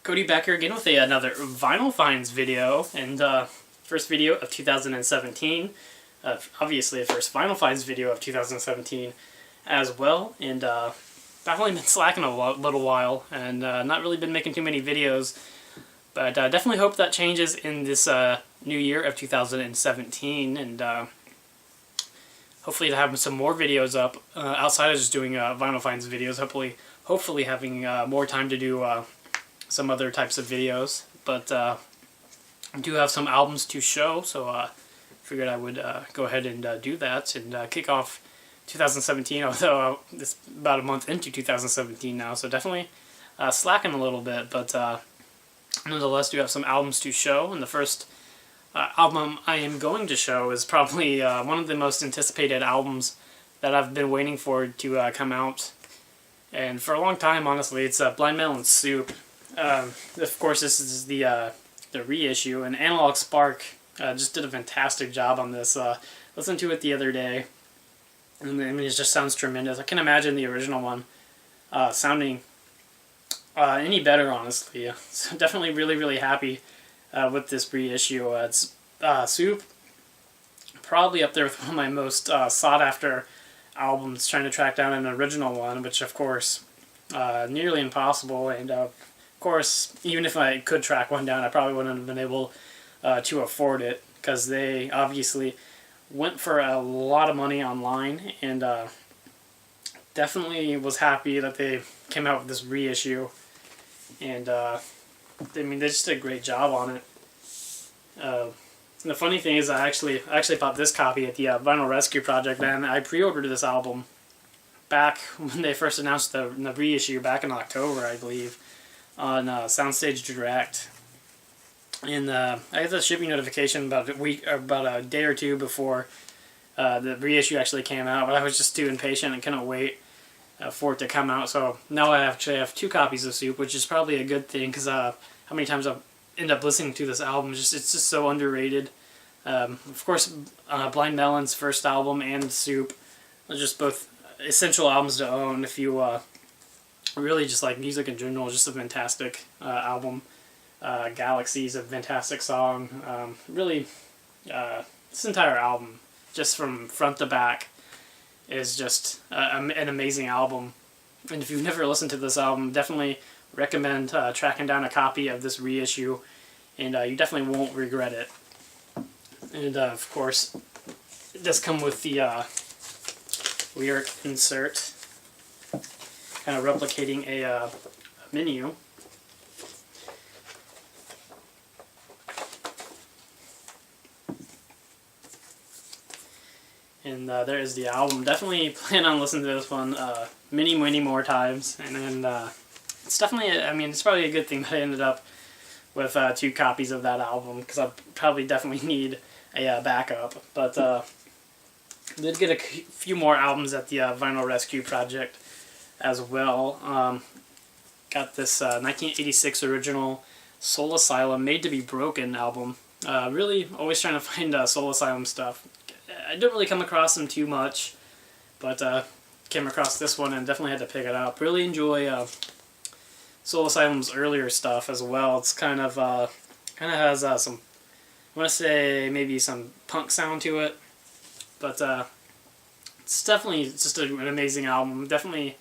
Cody back here again with another Vinyl Finds video, and first video of 2017. Obviously, the first Vinyl Finds video of 2017 as well, and definitely been slacking a little while, and not really been making too many videos, but definitely hope that changes in this new year of 2017, and hopefully to have some more videos up outside of just doing Vinyl Finds videos. Hopefully having more time to do some other types of videos, but I do have some albums to show, so figured I would go ahead and do that and kick off 2017, although it's about a month into 2017 now, so definitely slacking a little bit, but nonetheless do have some albums to show, and the first album I am going to show is probably one of the most anticipated albums that I've been waiting for to come out, and for a long time, honestly. It's Blind Melon Soup. Of course, this is the reissue, and Analog Spark just did a fantastic job on this. Listened to it the other day, and I mean, it just sounds tremendous. I can imagine the original one sounding any better, honestly. So definitely really happy with this reissue. It's Soup, probably up there with one of my most sought after albums, trying to track down an original one, which of course nearly impossible, and of course, even if I could track one down, I probably wouldn't have been able to afford it, because they obviously went for a lot of money online, and definitely was happy that they came out with this reissue, and I mean, they just did a great job on it. And the funny thing is, I actually bought this copy at the Vinyl Rescue Project, and I pre-ordered this album back when they first announced the reissue back in October, I believe, on Soundstage Direct, and I got the shipping notification about a day or two before the reissue actually came out, but I was just too impatient and couldn't wait for it to come out. So now I actually have 2 copies of Soup, which is probably a good thing, because how many times I've end up listening to this album, it's just so underrated. Of course, Blind Melon's first album and Soup are just both essential albums to own if you really just like music in general. Just a fantastic album. Galaxy's a fantastic song. Really, this entire album, just from front to back, is just an amazing album. And if you've never listened to this album, definitely recommend tracking down a copy of this reissue, and you definitely won't regret it. And of course, it does come with the lyric insert, kind of replicating a menu. And there is the album. Definitely plan on listening to this one many more times, and then it's definitely, I mean, it's probably a good thing that I ended up with 2 copies of that album, because I probably definitely need a backup. But did get a few more albums at the Vinyl Rescue Project as well. Got this 1986 original Soul Asylum Made to Be Broken album. Really always trying to find Soul Asylum stuff. I don't really come across them too much, but came across this one and definitely had to pick it up. Really enjoy Soul Asylum's earlier stuff as well. It's kind of has some, I want to say maybe some punk sound to it, but it's definitely just an amazing album. Definitely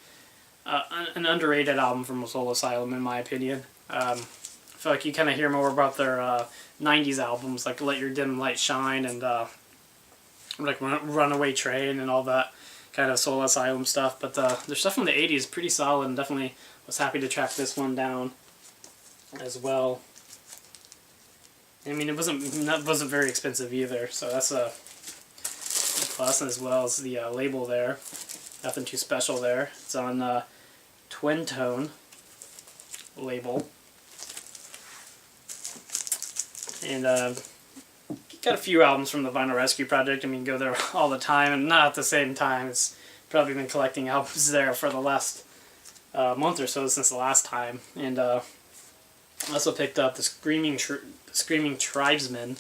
an underrated album from Soul Asylum, in my opinion. I feel like you kind of hear more about their 90s albums, like Let Your Dim Light Shine and like Runaway Train and all that kind of Soul Asylum stuff, but their stuff from the 80s is pretty solid, and definitely was happy to track this one down as well. I mean, it wasn't very expensive either, so that's a plus, as well as the label there. Nothing too special there. It's on Twin Tone label, and got a few albums from the Vinyl Rescue Project. I mean, go there all the time, and not at the same time. It's probably been collecting albums there for the last month or so since the last time, and also picked up the Screaming Tribesmen,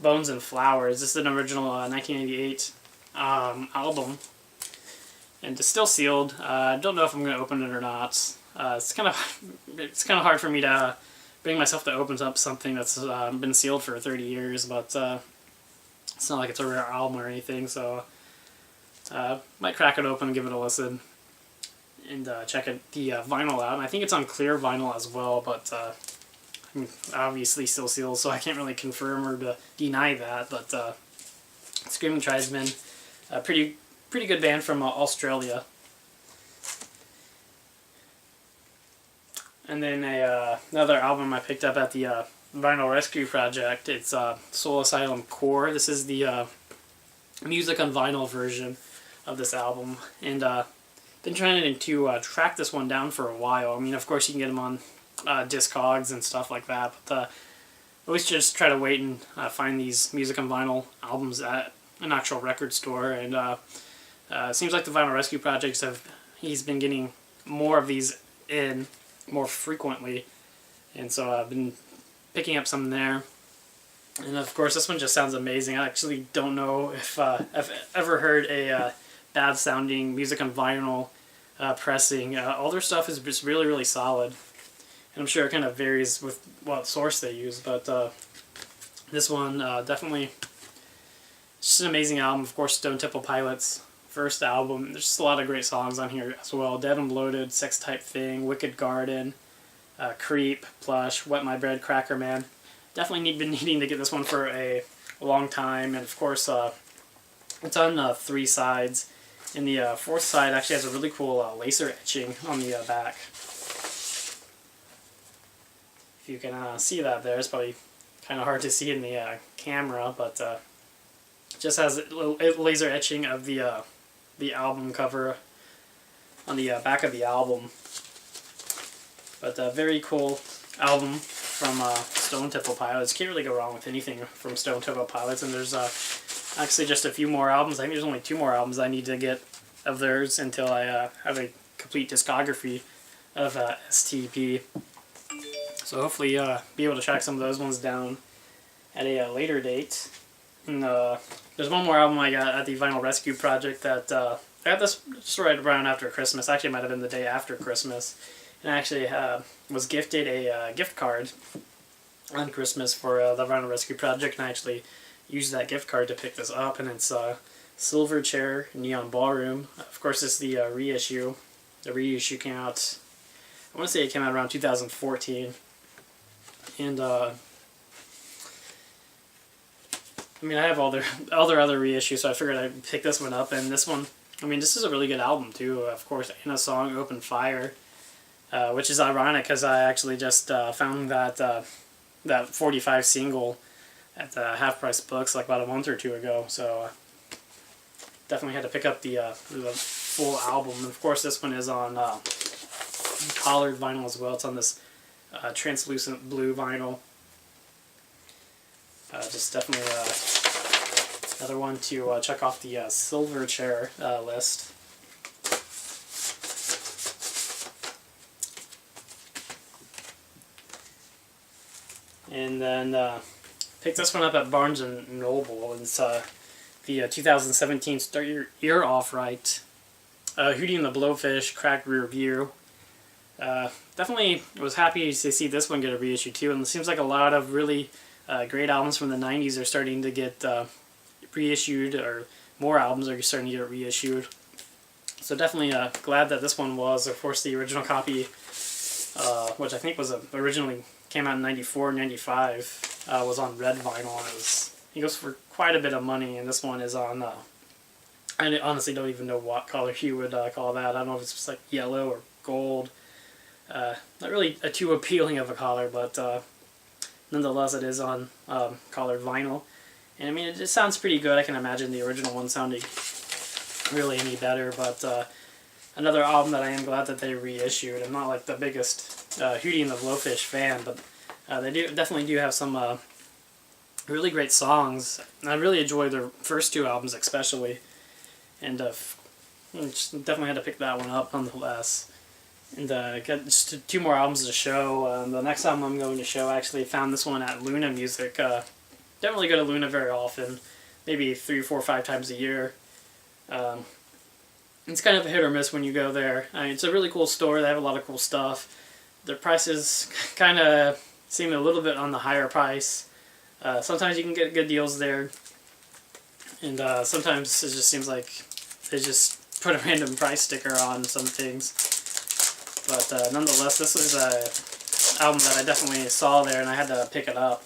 Bones and Flowers. This is an original 1988 album, and it's still sealed. I don't know if I'm going to open it or not. it's kind of hard for me to bring myself to open up something that's been sealed for 30 years, but it's not like it's a rare album or anything, so might crack it open and give it a listen and check the vinyl out. And I think it's on clear vinyl as well, but I mean, obviously still sealed, so I can't really confirm or deny that. But Screaming Tribesmen, a pretty good band from Australia. And then another album I picked up at the Vinyl Rescue Project. It's Soul Asylum Core. This is the music on vinyl version of this album, and been trying to track this one down for a while. I mean, of course you can get them on Discogs and stuff like that, but always just try to wait and find these music on vinyl albums at an actual record store. And it seems like the Vinyl Rescue Projects he's been getting more of these in more frequently, and so I've been picking up some there. And of course this one just sounds amazing. I actually don't know if I've ever heard a bad sounding music on vinyl pressing. All their stuff is just really solid, and I'm sure it kind of varies with what source they use, but this one definitely just an amazing album. Of course, Stone Temple Pilots' first album. There's just a lot of great songs on here as well. Dead and Bloated, Sex Type Thing, Wicked Garden, Creep, Plush, Wet My Bread, Cracker Man. Definitely been needing to get this one for a long time, and of course it's on 3 sides. And the 4th side actually has a really cool laser etching on the back. If you can see that there, it's probably kind of hard to see in the camera, but just has a little laser etching of the album cover on the back of the album. But a very cool album from Stone Temple Pilots. Can't really go wrong with anything from Stone Temple Pilots. And there's actually just a few more albums. I think there's only 2 more albums I need to get of theirs until I have a complete discography of STP. So hopefully be able to track some of those ones down at a later date. And there's one more album I got at the Vinyl Rescue Project that I got this just right around after Christmas. Actually, it might have been the day after Christmas. And I actually was gifted a gift card on Christmas for the Vinyl Rescue Project, and I actually used that gift card to pick this up. And it's Silverchair Neon Ballroom. Of course, it's the reissue. The reissue came out, I want to say it came out around 2014. And I mean, I have all their other reissues, so I figured I'd pick this one up. And this one, I mean, this is a really good album too. Of course, In a Song, Open Fire, which is ironic because I actually just found that 45 single at the Half Price Books like about a month or 2 ago. So definitely had to pick up the full album. And of course, this one is on collared vinyl as well. It's on this translucent blue vinyl. Just definitely another one to check off the Silverchair list. And then picked this one up at Barnes & Noble. It's the 2017 Start Your Ear Off Right. Hootie and the Blowfish, Cracked Rear View. Definitely was happy to see this one get a reissue too, and it seems like a lot of really great albums from the 90s are starting to get reissued, or more albums are starting to get reissued. So definitely glad that this one was. Of course, the original copy, which I think was originally came out in 94, 95, was on red vinyl. It goes for quite a bit of money, and this one is on, I honestly don't even know what color you would call that. I don't know if it's just like yellow or gold. Not really too appealing of a color, but nonetheless it is on colored vinyl. And I mean, it just sounds pretty good. I can imagine the original one sounding really any better, but another album that I am glad that they reissued. I'm not like the biggest Hootie and the Blowfish fan, but they definitely do have some really great songs. And I really enjoy their first 2 albums especially, and just definitely had to pick that one up nonetheless. And got just 2 more albums to show. The next album I'm going to show, I actually found this one at Luna Music. Don't really go to Luna very often, maybe 3, 4, 5 times a year. It's kind of a hit or miss when you go there. I mean, it's a really cool store. They have a lot of cool stuff. Their prices kind of seem a little bit on the higher price. Sometimes you can get good deals there, and sometimes it just seems like they just put a random price sticker on some things. But nonetheless, this was an album that I definitely saw there, and I had to pick it up.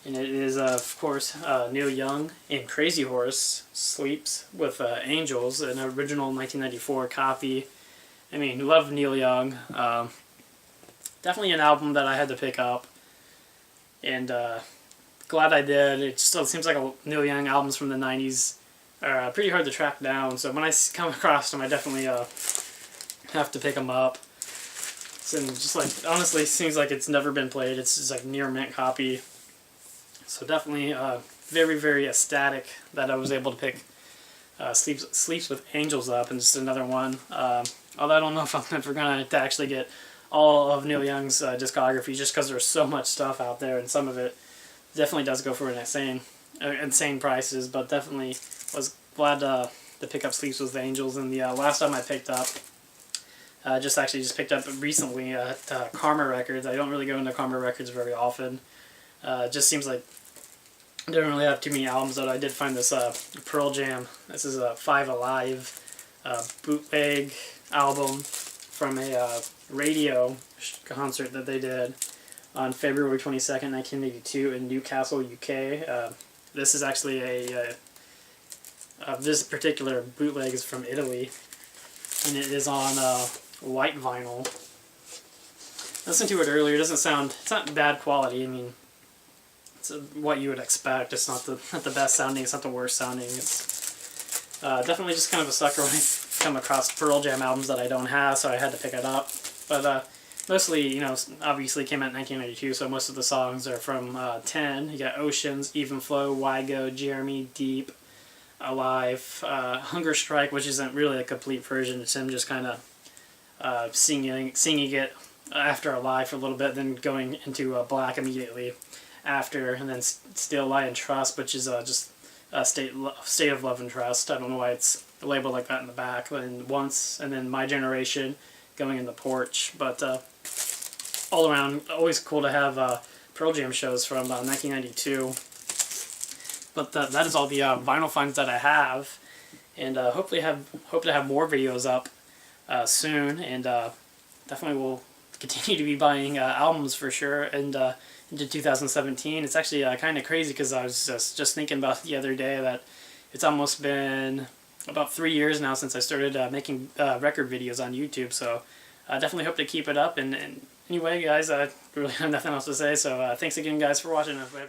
And it is, of course, Neil Young and Crazy Horse Sleeps with Angels, an original 1994 copy. I mean, love Neil Young. Definitely an album that I had to pick up. And glad I did. It still seems like Neil Young albums from the 90s are pretty hard to track down. So when I come across them, I definitely have to pick them up. And just like, honestly, seems like it's never been played. It's just like near mint copy. So definitely very, very ecstatic that I was able to pick Sleeps with Angels up, and just another one. Although I don't know if I'm ever going to actually get all of Neil Young's discography, just because there's so much stuff out there, and some of it definitely does go for insane prices, but definitely was glad to pick up Sleeps with Angels. And the last time I picked up, just picked up recently at Karma Records. I don't really go into Karma Records very often. It just seems like I don't really have too many albums, though. I did find this Pearl Jam. This is a Five Alive bootleg album from a radio concert that they did on February 22nd, 1982 in Newcastle, UK. This is actually this particular bootleg is from Italy, and it is on white vinyl. I listened to it earlier. It doesn't sound, it's not bad quality. I mean, it's what you would expect. It's not the best sounding. It's not the worst sounding. It's definitely just kind of a sucker when I come across Pearl Jam albums that I don't have, so I had to pick it up. But mostly, you know, obviously came out in 1992, so most of the songs are from 10. You got Oceans, Even Flow, Why Go, Jeremy, Deep, Alive, Hunger Strike, which isn't really a complete version. It's him just kind of singing it after Alive for a little bit, then going into Black immediately after, and then Still Lie and Trust, which is just a state of love and trust. I don't know why it's labeled like that in the back. And Once, and then My Generation, going in the Porch. But all around, always cool to have Pearl Jam shows from 1992. But that is all the vinyl finds that I have, and hope to have more videos up soon, and definitely will continue to be buying albums for sure. And into 2017, it's actually kind of crazy, because I was just thinking about the other day that it's almost been about 3 years now since I started making record videos on YouTube. So I definitely hope to keep it up. And anyway, guys, I really have nothing else to say. So thanks again, guys, for watching. Everyone.